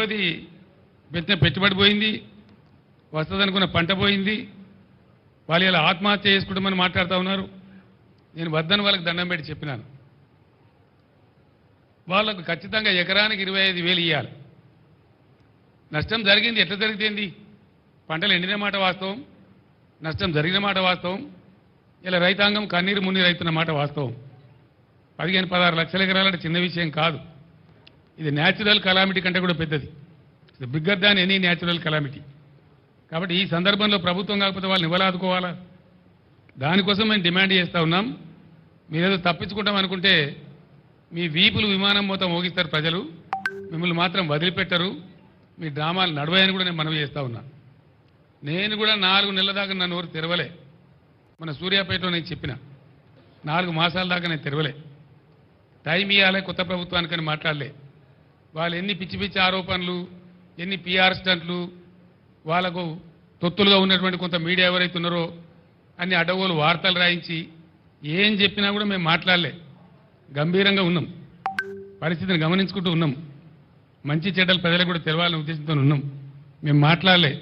రెండవది పెట్టిన పెట్టుబడి పోయింది, వస్తుందనుకున్న పంట పోయింది. వాళ్ళు ఇలా ఆత్మహత్య చేసుకుంటామని మాట్లాడుతూ ఉన్నారు. నేను వద్దని వాళ్ళకి దండం పెట్టి చెప్పినాను. వాళ్ళకు ఖచ్చితంగా ఎకరానికి 25,000 ఇవ్వాలి. నష్టం జరిగింది, ఎట్లా జరిగితేంది? పంటలు ఎండిన మాట వాస్తవం, నష్టం జరిగిన మాట వాస్తవం. ఇలా రైతాంగం కన్నీరు మున్నీరు అవుతున్న మాట వాస్తవం. 15-16 లక్షల ఎకరాలంటే చిన్న విషయం కాదు. ఇది న్యాచురల్ కలామిటీ కంటే కూడా పెద్దది. Bigger than any natural calamity. కాబట్టి ఈ సందర్భంలో ప్రభుత్వం కాకపోతే వాళ్ళని ఇవ్వలాదుకోవాలా? దానికోసం మేము డిమాండ్ చేస్తూ ఉన్నాం. మీరేదో తప్పించుకుంటాం అనుకుంటే మీ వీపులు విమానం మొత్తం మోగిస్తారు ప్రజలు, మిమ్మల్ని మాత్రం వదిలిపెట్టరు. మీ డ్రామాలు నడవాయని కూడా నేను మనవి చేస్తూ ఉన్నా. నేను కూడా 4 నెలల దాకా నా నోరు తెరవలే. మన సూర్యాపేటలో నేను చెప్పిన 4 మాసాల దాకా నేను తెరవలే. టైం ఇవ్వాలి కొత్త ప్రభుత్వానికని మాట్లాడలే. వాళ్ళు ఎన్ని పిచ్చి పిచ్చి ఆరోపణలు, ఎన్ని పిఆర్ స్టంట్లు, వాళ్ళకు తొత్తులుగా ఉన్నటువంటి కొంత మీడియా ఎవరైతే ఉన్నారో అన్ని అడ్డగోలు వార్తలు రాయించి ఏం చెప్పినా కూడా మేము మాట్లాడలే. గంభీరంగా ఉన్నాం, పరిస్థితిని గమనించుకుంటూ ఉన్నాం. మంచి చెడ్డలు ప్రజలకు కూడా తెలవాలనే ఉద్దేశంతో ఉన్నాం. మేము మాట్లాడలే.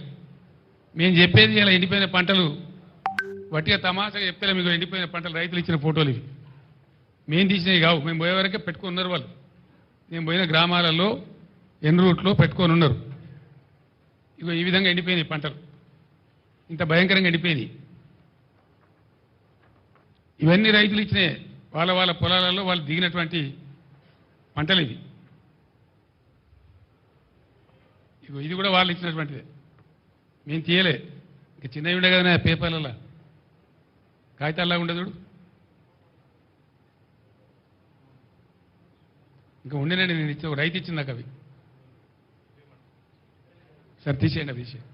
మేము చెప్పేది ఇలా ఎండిపోయిన పంటలు వట్టిగా తమాషగా చెప్తే మీకు ఎండిపోయిన పంటలు రైతులు ఇచ్చిన ఫోటోలు ఇవి. మేము తీసినవి కావు. మేము పోయే వరకే పెట్టుకొని ఉన్నారు వాళ్ళు. మేము పోయిన గ్రామాలలో ఎన్ రూట్లో పెట్టుకొని ఉన్నారు. ఇగో ఈ విధంగా ఎండిపోయినాయి పంటలు, ఇంత భయంకరంగా ఎండిపోయినాయి. ఇవన్నీ రైతులు ఇచ్చినాయి. వాళ్ళ వాళ్ళ పొలాలలో వాళ్ళు దిగినటువంటి పంటలు ఇవి. ఇగో ఇది కూడా వాళ్ళు ఇచ్చినటువంటిదే, మేము తీయలే. ఇంకా చిన్నవి ఉండే కదా పేపర్లలో, కాగితాల్లాగా ఉండదు చూడు. ఇంకా ఉండేనండి, నేను రైతు ఇచ్చిందాక అవి. సరే తీసేయండి, తీసేయండి.